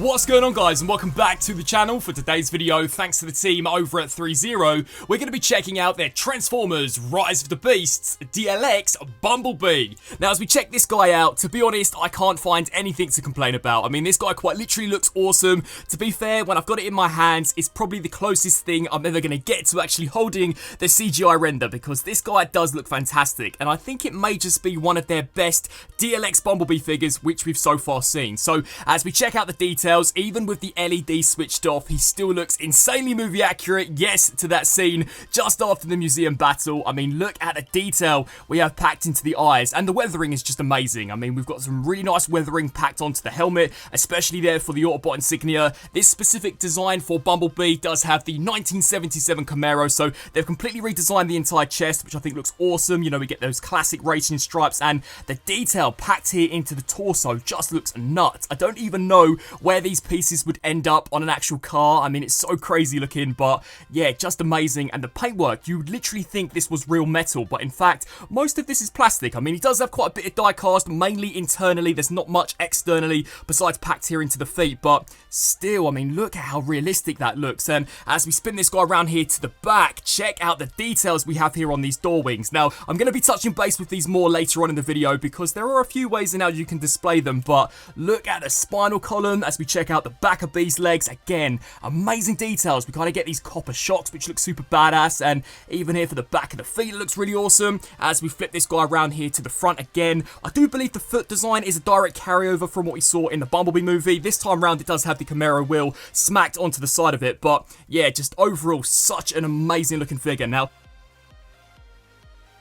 What's going on, guys, and welcome back to the channel. For today's video, thanks to the team over at Threezero, we're going to be checking out their Transformers Rise of the Beasts DLX Bumblebee. Now, as we check this guy out, to be honest, I can't find anything to complain about. I mean, this guy quite literally looks awesome. To be fair, when I've got it in my hands, it's probably the closest thing I'm ever going to get to actually holding the CGI render, because this guy does look fantastic, and I think it may just be one of their best DLX Bumblebee figures which we've so far seen. So, as we check out the details, even with the LED switched off, he still looks insanely movie accurate, yes, to that scene just after the museum battle. I mean, look at the detail we have packed into the eyes, and the weathering is just amazing. I mean, we've got some really nice weathering packed onto the helmet, especially there for the Autobot insignia. This specific design for Bumblebee does have the 1977 Camaro, so they've completely redesigned the entire chest, which I think looks awesome. You know, we get those classic racing stripes, and the detail packed here into the torso just looks nuts. I don't even know where these pieces would end up on an actual car. I mean, it's so crazy looking, but yeah, just amazing. And the paintwork, you would literally think this was real metal, but in fact, most of this is plastic. I mean, he does have quite a bit of die cast, mainly internally. There's not much externally besides packed here into the feet, but still, I mean, look at how realistic that looks. And as we spin this guy around here to the back, check out the details we have here on these door wings. Now, I'm going to be touching base with these more later on in the video, because there are a few ways in how you can display them, but look at the spinal column as we check out the back of Bee's legs. Again, amazing details. We kind of get these copper shocks, which look super badass, and even here for the back of the feet, it looks really awesome. As we flip this guy around here to the front again, I do believe the foot design is a direct carryover from what we saw in the Bumblebee movie. This time around, it does have the Camaro wheel smacked onto the side of it, but yeah, just overall, such an amazing looking figure. Now,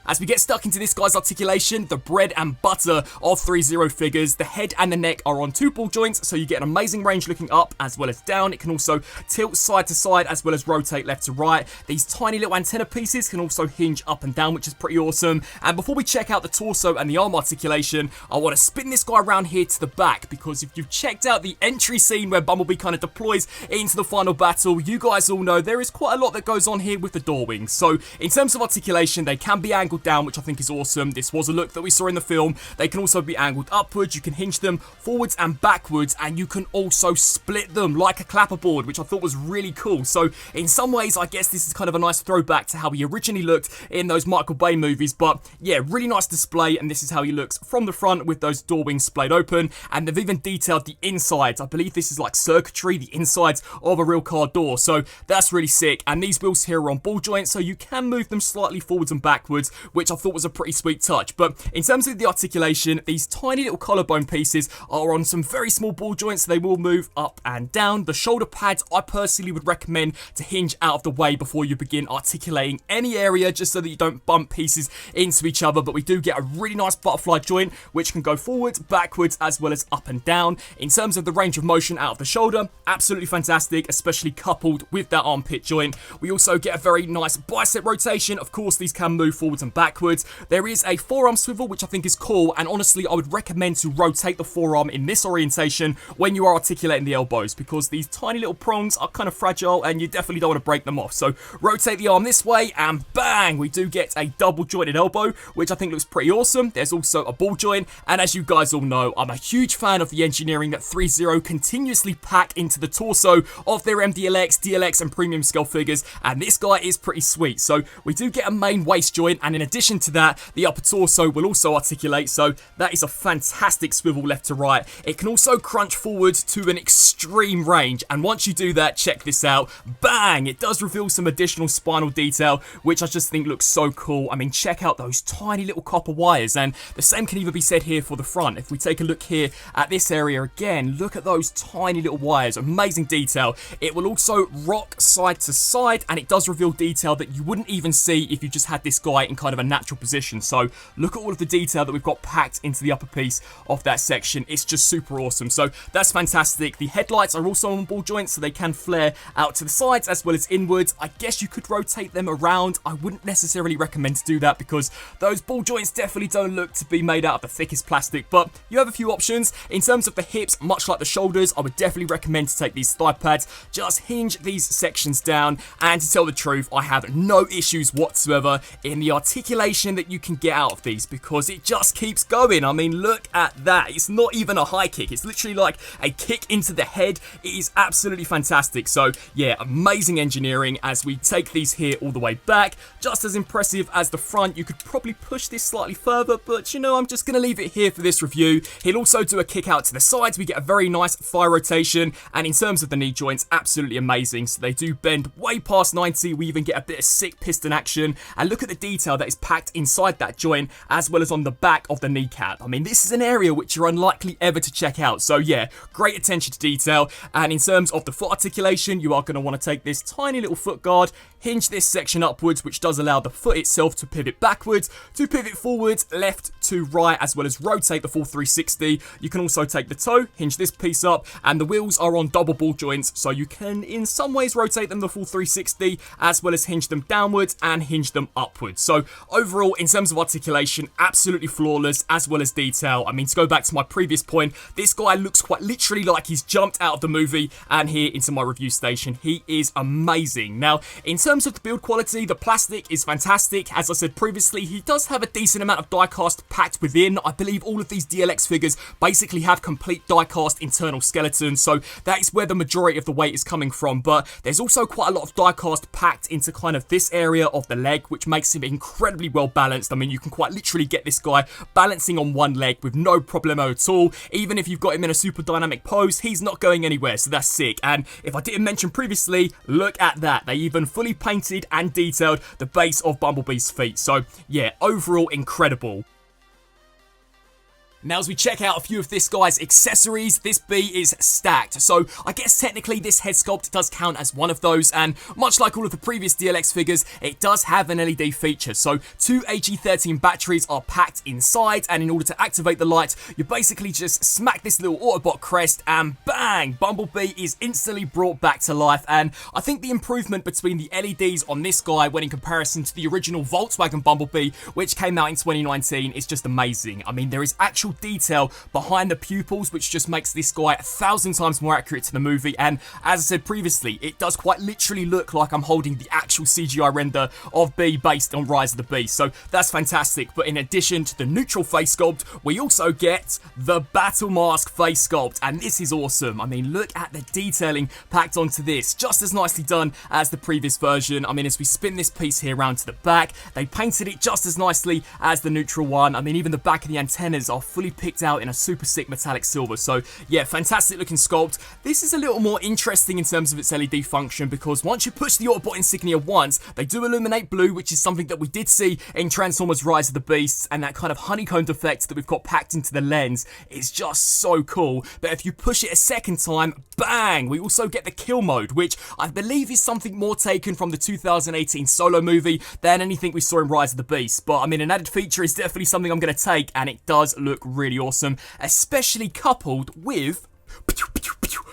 as we get stuck into this guy's articulation, the bread and butter of Threezero figures, the head and the neck are on two ball joints, so you get an amazing range looking up as well as down. It can also tilt side to side as well as rotate left to right. These tiny little antenna pieces can also hinge up and down, which is pretty awesome. And before we check out the torso and the arm articulation, I want to spin this guy around here to the back, because if you've checked out the entry scene where Bumblebee kind of deploys into the final battle, you guys all know there is quite a lot that goes on here with the door wings. So in terms of articulation, they can be angled down, which I think is awesome. This was a look that we saw in the film. They can also be angled upwards. You can hinge them forwards and backwards, and you can also split them like a clapperboard, which I thought was really cool. So in some ways, I guess this is kind of a nice throwback to how he originally looked in those Michael Bay movies, but yeah, really nice display. And this is how he looks from the front with those door wings splayed open, and they've even detailed the insides. I believe this is like circuitry, the insides of a real car door, so that's really sick. And these wheels here are on ball joints, so you can move them slightly forwards and backwards, which I thought was a pretty sweet touch. But in terms of the articulation, these tiny little collarbone pieces are on some very small ball joints, so they will move up and down. The shoulder pads, I personally would recommend to hinge out of the way before you begin articulating any area, just so that you don't bump pieces into each other. But we do get a really nice butterfly joint, which can go forwards, backwards, as well as up and down. In terms of the range of motion out of the shoulder, absolutely fantastic, especially coupled with that armpit joint. We also get a very nice bicep rotation. Of course, these can move forwards and backwards. There is a forearm swivel, which I think is cool, and honestly, I would recommend to rotate the forearm in this orientation when you are articulating the elbows, because these tiny little prongs are kind of fragile, and you definitely don't want to break them off. So rotate the arm this way, and bang, we do get a double jointed elbow, which I think looks pretty awesome. There's also a ball joint, and as you guys all know, I'm a huge fan of the engineering that Threezero continuously pack into the torso of their MDLX, DLX, and premium scale figures, and this guy is pretty sweet. So we do get a main waist joint, and in addition to that, the upper torso will also articulate, so that is a fantastic swivel left to right. It can also crunch forward to an extreme range, and once you do that, check this out, bang, it does reveal some additional spinal detail, which I just think looks so cool. I mean, check out those tiny little copper wires, and the same can even be said here for the front. If we take a look here at this area again, look at those tiny little wires, amazing detail. It will also rock side to side, and it does reveal detail that you wouldn't even see if you just had this guy in kind of a natural position. So look at all of the detail that we've got packed into the upper piece of that section. It's just super awesome. So that's fantastic. The headlights are also on ball joints, so they can flare out to the sides as well as inwards. I guess you could rotate them around. I wouldn't necessarily recommend to do that, because those ball joints definitely don't look to be made out of the thickest plastic, but you have a few options. In terms of the hips, much like the shoulders, I would definitely recommend to take these thigh pads, just hinge these sections down, and to tell the truth, I have no issues whatsoever in the articulation articulation that you can get out of these, because it just keeps going. I mean, look at that. It's not even a high kick. It's literally like a kick into the head. It is absolutely fantastic. So yeah, amazing engineering as we take these here all the way back. Just as impressive as the front. You could probably push this slightly further, but you know, I'm just going to leave it here for this review. He'll also do a kick out to the sides. We get a very nice thigh rotation, and in terms of the knee joints, absolutely amazing. So they do bend way past 90. We even get a bit of sick piston action, and look at the detail that is packed inside that joint as well as on the back of the kneecap. I mean, this is an area which you're unlikely ever to check out. So yeah, great attention to detail. And in terms of the foot articulation, you are going to want to take this tiny little foot guard, hinge this section upwards, which does allow the foot itself to pivot backwards, to pivot forwards, left to right, as well as rotate the full 360. You can also take the toe, hinge this piece up, and the wheels are on double ball joints, so you can in some ways rotate them the full 360, as well as hinge them downwards and hinge them upwards. So overall, in terms of articulation, absolutely flawless, as well as detail. I mean, to go back to my previous point, this guy looks quite literally like he's jumped out of the movie and here into my review station. He is amazing. Now, in terms of the build quality, the plastic is fantastic. As I said previously, he does have a decent amount of die-cast packed within. I believe all of these DLX figures basically have complete die-cast internal skeletons, so that is where the majority of the weight is coming from. But there's also quite a lot of die-cast packed into kind of this area of the leg, which makes him incredibly well balanced. I mean, you can quite literally get this guy balancing on one leg with no problemo at all. Even if you've got him in a super dynamic pose, he's not going anywhere, so that's sick. And if I didn't mention previously, look at that. They even fully painted and detailed the base of Bumblebee's feet. So yeah, overall incredible. Now, as we check out a few of this guy's accessories, this bee is stacked. So I guess technically this head sculpt does count as one of those, and much like all of the previous DLX figures, it does have an LED feature. So 2 AG13 batteries are packed inside, and in order to activate the light, you basically just smack this little Autobot crest and bang! Bumblebee is instantly brought back to life. And I think the improvement between the LEDs on this guy when in comparison to the original Volkswagen Bumblebee, which came out in 2019, is just amazing. I mean, there is actual detail behind the pupils, which just makes this guy 1,000 times more accurate to the movie. And as I said previously, it does quite literally look like I'm holding the actual CGI render of Bee based on Rise of the Beast. So that's fantastic. But in addition to the neutral face sculpt, we also get the battle mask face sculpt, and this is awesome. I mean, look at the detailing packed onto this, just as nicely done as the previous version. I mean, as we spin this piece here around to the back, they painted it just as nicely as the neutral one. I mean, even the back of the antennas are fully picked out in a super sick metallic silver. So yeah, fantastic looking sculpt. This is a little more interesting in terms of its LED function, because once you push the Autobot insignia once, they do illuminate blue, which is something that we did see in Transformers Rise of the Beasts, and that kind of honeycombed effect that we've got packed into the lens is just so cool. But if you push it a second time, bang, we also get the kill mode, which I believe is something more taken from the 2018 Solo movie than anything we saw in Rise of the Beast. But I mean, an added feature is definitely something I'm going to take, and it does look really awesome, especially coupled with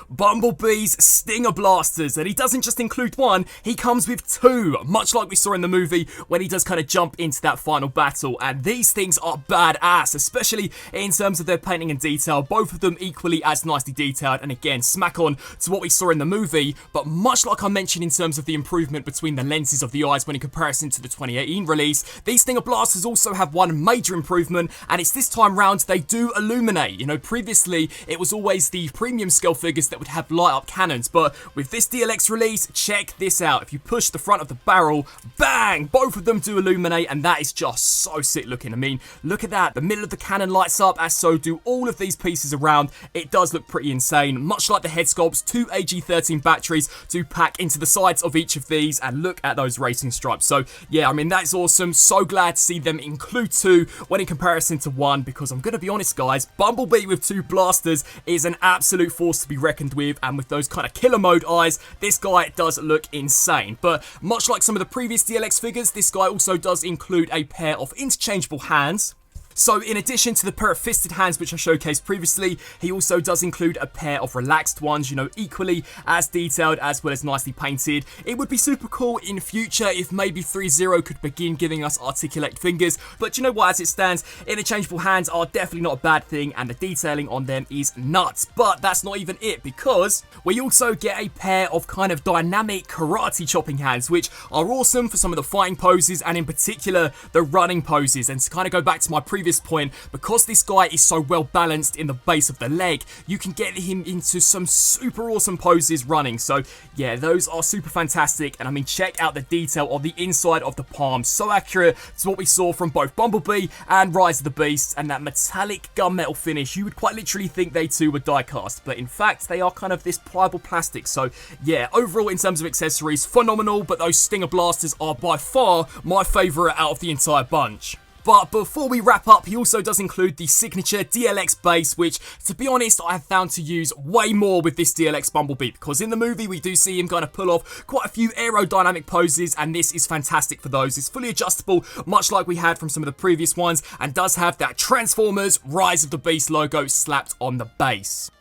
Bumblebee's Stinger Blasters. And he doesn't just include one, he comes with two, much like we saw in the movie when he does kind of jump into that final battle. And these things are badass, especially in terms of their painting and detail, both of them equally as nicely detailed, and again, smack on to what we saw in the movie. But much like I mentioned in terms of the improvement between the lenses of the eyes when in comparison to the 2018 release, these Stinger Blasters also have one major improvement, and it's this time round they do illuminate. You know, previously it was always the premium scale figures that would have light up cannons, but with this DLX release, check this out. If you push the front of the barrel, bang, both of them do illuminate, and that is just so sick looking. I mean, look at that. The middle of the cannon lights up, as so do all of these pieces around. It does look pretty insane. Much like the head sculpts, 2 AG13 batteries do pack into the sides of each of these, and look at those racing stripes. So yeah, I mean, that's awesome. So glad to see them include two when in comparison to one, because I'm gonna be honest guys, Bumblebee with 2 blasters is an absolute force to be reckoned with, and with those kind of killer mode eyes, this guy does look insane. But much like some of the previous DLX figures, this guy also does include a pair of interchangeable hands. So in addition to the pair of fisted hands which I showcased previously, he also does include a pair of relaxed ones, you know, equally as detailed as well as nicely painted. It would be super cool in future if maybe Threezero could begin giving us articulate fingers, but you know what, as it stands, interchangeable hands are definitely not a bad thing, and the detailing on them is nuts. But that's not even it, because we also get a pair of kind of dynamic karate chopping hands, which are awesome for some of the fighting poses, and in particular the running poses. And to kind of go back to my previous point, because this guy is so well balanced in the base of the leg, you can get him into some super awesome poses running. So yeah, those are super fantastic, and I mean, check out the detail on the inside of the palm, so accurate to what we saw from both Bumblebee and Rise of the Beasts, and that metallic gunmetal finish, you would quite literally think they too were die cast, but in fact they are kind of this pliable plastic. So yeah, overall in terms of accessories, phenomenal, but those Stinger blasters are by far my favourite out of the entire bunch. But before we wrap up, he also does include the signature DLX base, which, to be honest, I have found to use way more with this DLX Bumblebee, because in the movie we do see him kind of pull off quite a few aerodynamic poses, and this is fantastic for those. It's fully adjustable, much like we had from some of the previous ones, and does have that Transformers Rise of the Beast logo slapped on the base.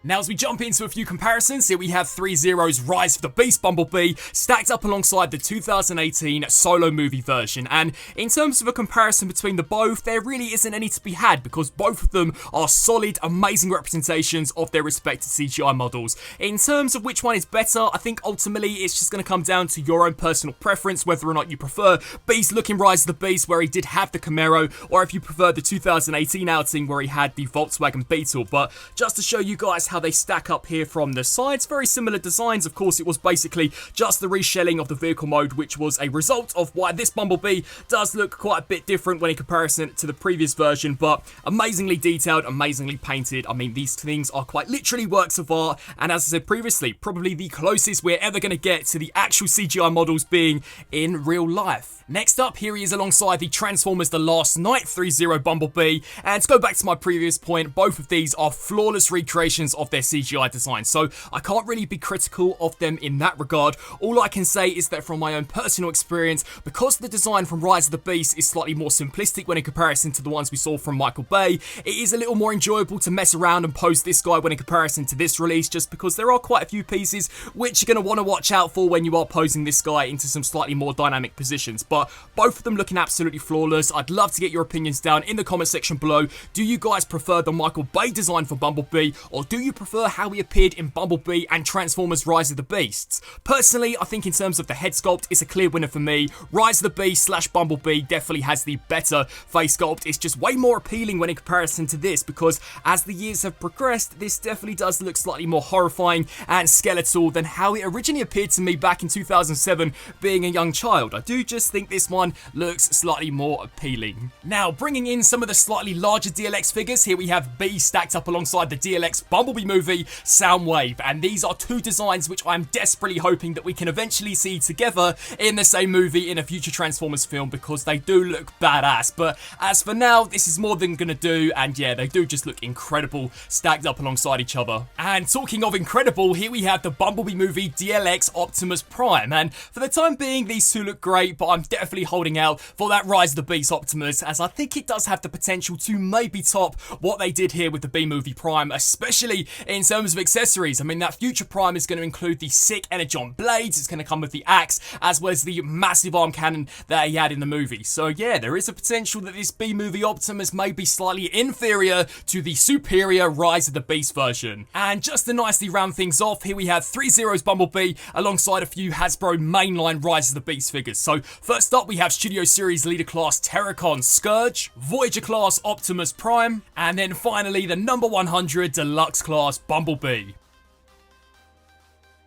Now, as we jump into a few comparisons, here we have Threezero's Rise of the Beast Bumblebee stacked up alongside the 2018 solo movie version, and in terms of a comparison between the both, there really isn't any to be had, because both of them are solid, amazing representations of their respective CGI models. In terms of which one is better, I think ultimately it's just going to come down to your own personal preference, whether or not you prefer Beast-looking Rise of the Beast where he did have the Camaro, or if you prefer the 2018 outing where he had the Volkswagen Beetle. But just to show you guys how they stack up here from the sides, very similar designs. Of course, it was basically just the reshelling of the vehicle mode, which was a result of why this Bumblebee does look quite a bit different when in comparison to the previous version, but amazingly detailed, amazingly painted. I mean, these things are quite literally works of art, and as I said previously, probably the closest we're ever going to get to the actual CGI models being in real life. Next up, here he is alongside the Transformers The Last Knight Threezero Bumblebee, and to go back to my previous point, both of these are flawless recreations of their CGI design, so I can't really be critical of them in that regard. All I can say is that from my own personal experience, because the design from Rise of the Beast is slightly more simplistic when in comparison to the ones we saw from Michael Bay, it is a little more enjoyable to mess around and pose this guy when in comparison to this release, just because there are quite a few pieces which you're going to want to watch out for when you are posing this guy into some slightly more dynamic positions. But both of them looking absolutely flawless. I'd love to get your opinions down in the comment section below. Do you guys prefer the Michael Bay design for Bumblebee, or do you prefer how he appeared in Bumblebee and Transformers Rise of the Beasts? Personally, I think in terms of the head sculpt, it's a clear winner for me. Rise of the Beast / Bumblebee definitely has the better face sculpt. It's just way more appealing when in comparison to this, because as the years have progressed, this definitely does look slightly more horrifying and skeletal than how it originally appeared to me back in 2007 being a young child. I do just think this one looks slightly more appealing. Now, bringing in some of the slightly larger DLX figures, here we have B stacked up alongside the DLX Bumblebee movie Soundwave, and these are two designs which I'm desperately hoping that we can eventually see together in the same movie in a future Transformers film, because they do look badass. But as for now, this is more than gonna do, and yeah, they do just look incredible stacked up alongside each other. And talking of incredible, here we have the Bumblebee movie DLX Optimus Prime, and for the time being, these two look great, but I'm definitely holding out for that Rise of the Beast Optimus, as I think it does have the potential to maybe top what they did here with the B-Movie Prime, especially in terms of accessories. I mean, that future Prime is going to include the sick Energon blades, it's going to come with the axe, as well as the massive arm cannon that he had in the movie. So yeah, there is a potential that this B-Movie Optimus may be slightly inferior to the superior Rise of the Beast version. And just to nicely round things off, here we have Threezero's Bumblebee alongside a few Hasbro mainline Rise of the Beast figures. So first up, we have Studio Series Leader Class Terracon Scourge, Voyager Class Optimus Prime, and then finally the number 100 Deluxe Class Bumblebee.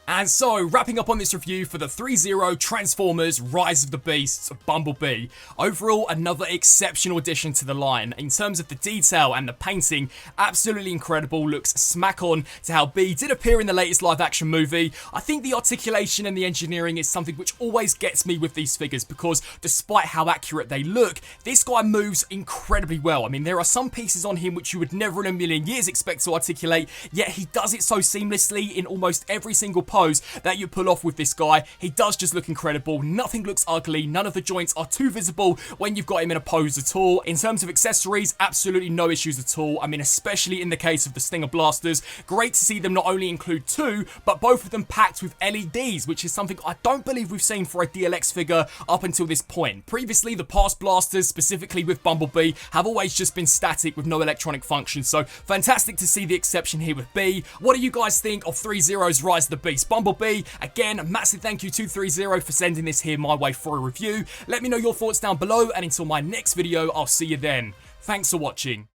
And so, wrapping up on this review for the Threezero Transformers Rise of the Beasts Bumblebee. Overall, another exceptional addition to the line. In terms of the detail and the painting, absolutely incredible, looks smack on to how B did appear in the latest live action movie. I think the articulation and the engineering is something which always gets me with these figures, because despite how accurate they look, this guy moves incredibly well. I mean, there are some pieces on him which you would never in a million years expect to articulate, yet he does it so seamlessly in almost every single pose pose that you pull off with this guy. He does just look incredible. Nothing looks ugly. None of the joints are too visible when you've got him in a pose at all. In terms of accessories, absolutely no issues at all. I mean, especially in the case of the Stinger blasters, great to see them not only include two, but both of them packed with LEDs, which is something I don't believe we've seen for a DLX figure up until this point. Previously, the past blasters, specifically with Bumblebee, have always just been static with no electronic function, so fantastic to see the exception here with Bee. What do you guys think of Threezero's Rise of the Beast Bumblebee? Again, massive thank you to Threezero for sending this here my way for a review. Let me know your thoughts down below, and until my next video, I'll see you then. Thanks for watching.